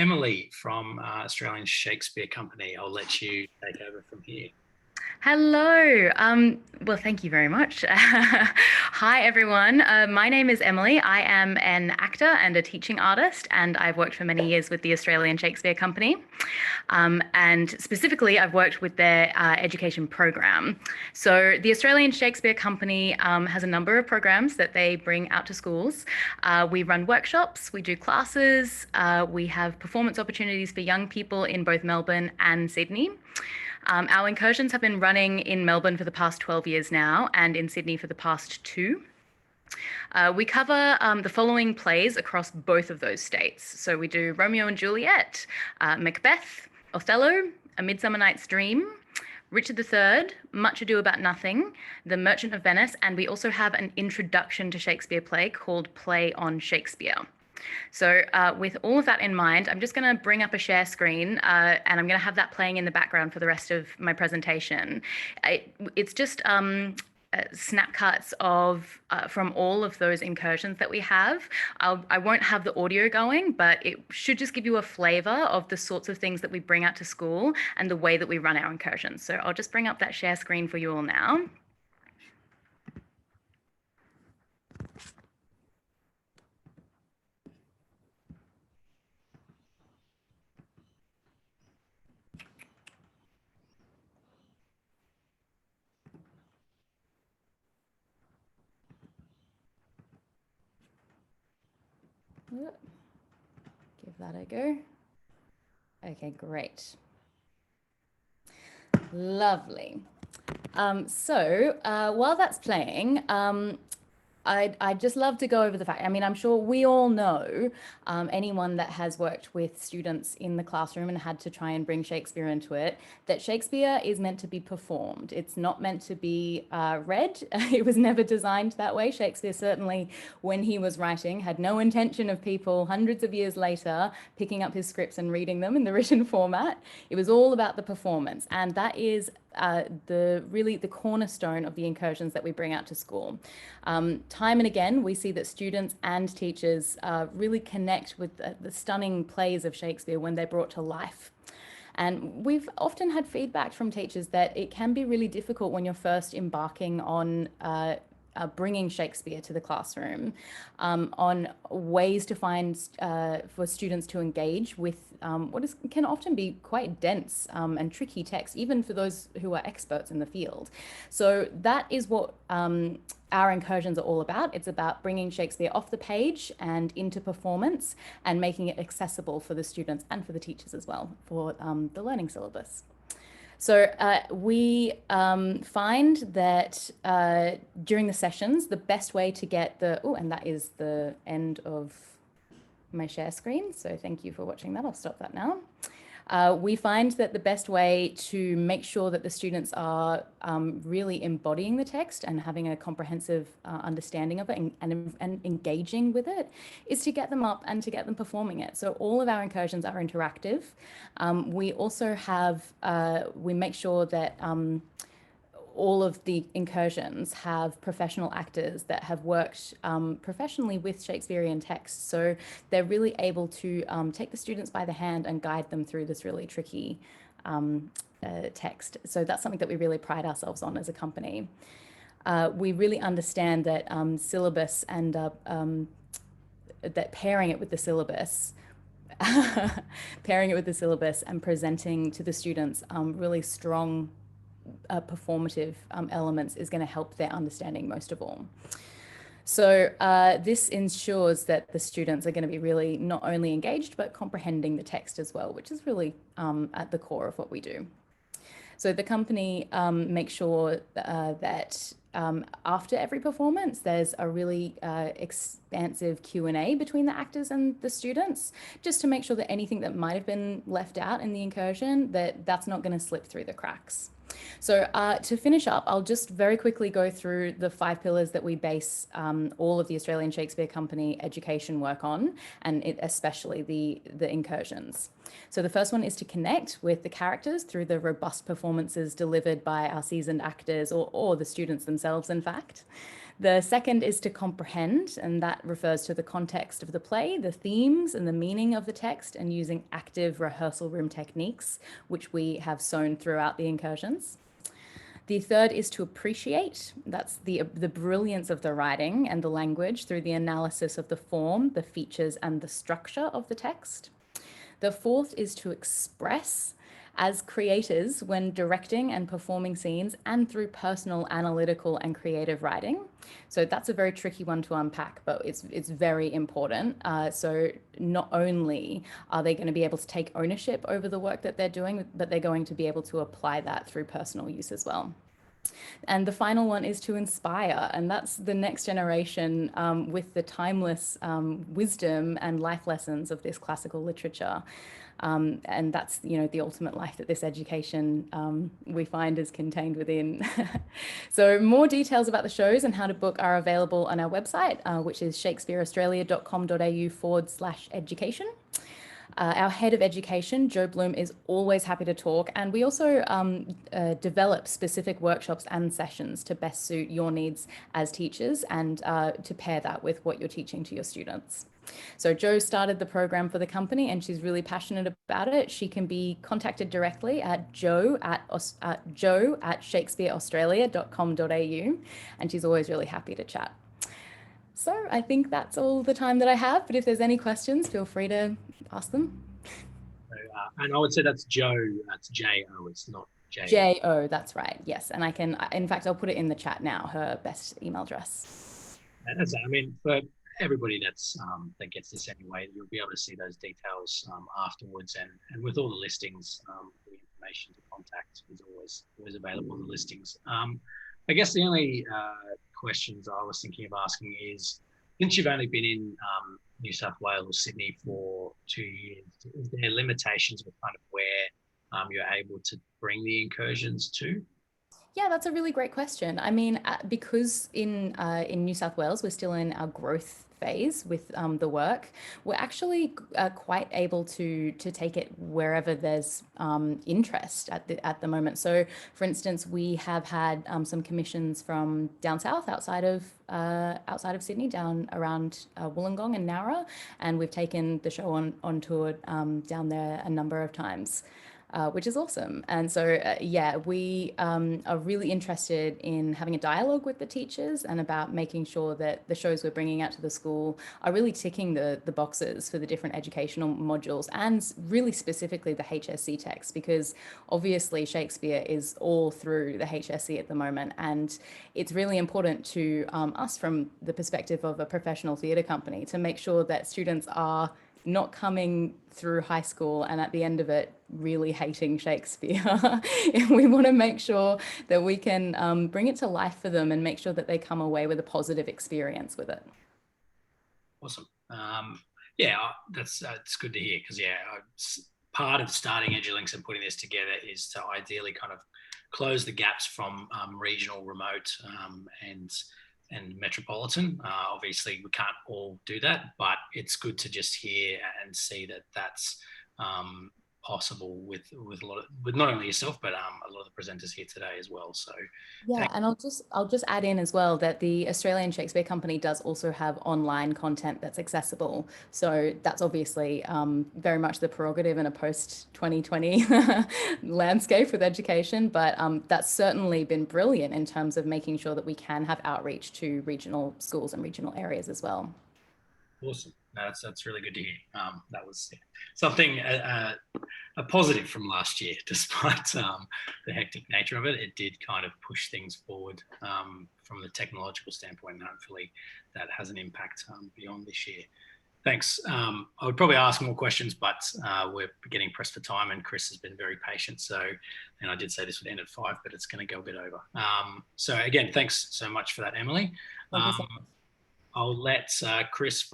Emily from Australian Shakespeare Company. I'll let you take over from here. Hello. Well, thank you very much. Hi, everyone. My name is Emily. I am an actor and a teaching artist, and I've worked for many years with the Australian Shakespeare Company. And specifically, I've worked with their education program. So, the Australian Shakespeare Company has a number of programs that they bring out to schools. We run workshops, we do classes, we have performance opportunities for young people in both Melbourne and Sydney. Our incursions have been running in Melbourne for the past 12 years now and in Sydney for the past two. We cover the following plays across both of those states. So we do Romeo and Juliet, Macbeth, Othello, A Midsummer Night's Dream, Richard III, Much Ado About Nothing, The Merchant of Venice, and we also have an introduction to Shakespeare play called Play on Shakespeare. So with all of that in mind, I'm just going to bring up a share screen and I'm going to have that playing in the background for the rest of my presentation. It's just snap cuts of from all of those incursions that we have. I won't have the audio going, but it should just give you a flavor of the sorts of things that we bring out to school and the way that we run our incursions. So I'll just bring up that share screen for you all now. Give that a go. Okay, great. Lovely. While that's playing, I'd just love to go over the fact, I mean, I'm sure we all know anyone that has worked with students in the classroom and had to try and bring Shakespeare into it, that Shakespeare is meant to be performed. It's not meant to be read. It was never designed that way. Shakespeare certainly, when he was writing, had no intention of people hundreds of years later picking up his scripts and reading them in the written format. It was all about the performance. And that is the cornerstone of the incursions that we bring out to school. Time and again, we see that students and teachers really connect with the stunning plays of Shakespeare when they're brought to life. And we've often had feedback from teachers that it can be really difficult when you're first embarking on bringing Shakespeare to the classroom, on ways to find for students to engage with can often be quite dense and tricky text, even for those who are experts in the field. So that is what our incursions are all about. It's about bringing Shakespeare off the page and into performance and making it accessible for the students and for the teachers as well for the learning syllabus. So we find that during the sessions, the best way to get and that is the end of my share screen. So thank you for watching that. I'll stop that now. We find that the best way to make sure that the students are really embodying the text and having a comprehensive understanding of it and engaging with it is to get them up and to get them performing it. So all of our incursions are interactive. We also have, we make sure that all of the incursions have professional actors that have worked professionally with Shakespearean text. So they're really able to take the students by the hand and guide them through this really tricky text. So that's something that we really pride ourselves on as a company. We really understand that syllabus and that pairing it with the syllabus and presenting to the students really strong performative elements is going to help their understanding most of all. So this ensures that the students are going to be really not only engaged, but comprehending the text as well, which is really at the core of what we do. So the company makes sure that after every performance, there's a really expansive Q&A between the actors and the students, just to make sure that anything that might have been left out in the incursion, that's not going to slip through the cracks. So to finish up, I'll just very quickly go through the 5 pillars that we base all of the Australian Shakespeare Company education work on, and especially the incursions. So the first one is to connect with the characters through the robust performances delivered by our seasoned actors or the students themselves, in fact. The second is to comprehend, and that refers to the context of the play, the themes and the meaning of the text, and using active rehearsal room techniques, which we have sown throughout the incursions. The third is to appreciate. That's the brilliance of the writing and the language through the analysis of the form, the features, and the structure of the text. The fourth is to express as creators when directing and performing scenes and through personal, analytical, and creative writing. So that's a very tricky one to unpack, but it's very important. So not only are they going to be able to take ownership over the work that they're doing, but they're going to be able to apply that through personal use as well. And the final one is to inspire, and that's the next generation with the timeless wisdom and life lessons of this classical literature. And that's, the ultimate life that this education we find is contained within. So more details about the shows and how to book are available on our website, which is shakespeareaustralia.com.au/education. Our head of education, Joe Bloom, is always happy to talk. And we also develop specific workshops and sessions to best suit your needs as teachers and to pair that with what you're teaching to your students. So Jo started the program for the company and she's really passionate about it. She can be contacted directly at jo@shakespeareaustralia.com.au, and she's always really happy to chat. So I think that's all the time that I have, but if there's any questions, feel free to ask them. And I would say that's Jo, that's J-O, it's not J. J-O, that's right, yes. And I can, in fact, I'll put it in the chat now, her best email address. That's, I mean, for everybody that's that gets this anyway, you'll be able to see those details afterwards, and with all the listings, the information to contact is always available in the listings. I guess the only questions I was thinking of asking is, since you've only been in New South Wales or Sydney for 2 years, is there limitations with kind of where you're able to bring the incursions to? Yeah, that's a really great question. I mean, because in New South Wales, we're still in our growth phase with the work, we're actually quite able to take it wherever there's interest at the moment. So, for instance, we have had some commissions from down south, outside of Sydney, down around Wollongong and Nowra, and we've taken the show on tour down there a number of times. Which is awesome. And so, yeah, we are really interested in having a dialogue with the teachers and about making sure that the shows we're bringing out to the school are really ticking the boxes for the different educational modules, and really specifically the HSC text, because obviously Shakespeare is all through the HSC at the moment. And it's really important to us, from the perspective of a professional theatre company, to make sure that students are not coming through high school and at the end of it really hating Shakespeare. We want to make sure that we can bring it to life for them and make sure that they come away with a positive experience with it. Awesome. Yeah, that's good to hear, because part of starting EduLinks and putting this together is to ideally kind of close the gaps from regional, remote, and metropolitan. Obviously, we can't all do that, but it's good to just hear and see that that's possible with not only yourself, but a lot of the presenters here today as well. So yeah, and I'll just add in as well that the Australian Shakespeare Company does also have online content that's accessible. So that's obviously very much the prerogative in a post-2020 landscape with education, but that's certainly been brilliant in terms of making sure that we can have outreach to regional schools and regional areas as well. Awesome. No, that's really good to hear. That was something, a positive from last year, despite the hectic nature of it. It did kind of push things forward from the technological standpoint, and hopefully that has an impact beyond this year. Thanks. I would probably ask more questions, but we're getting pressed for time, and Chris has been very patient. So, and I did say this would end at 5, but it's going to go a bit over. So again, thanks so much for that, Emily. I'll let Chris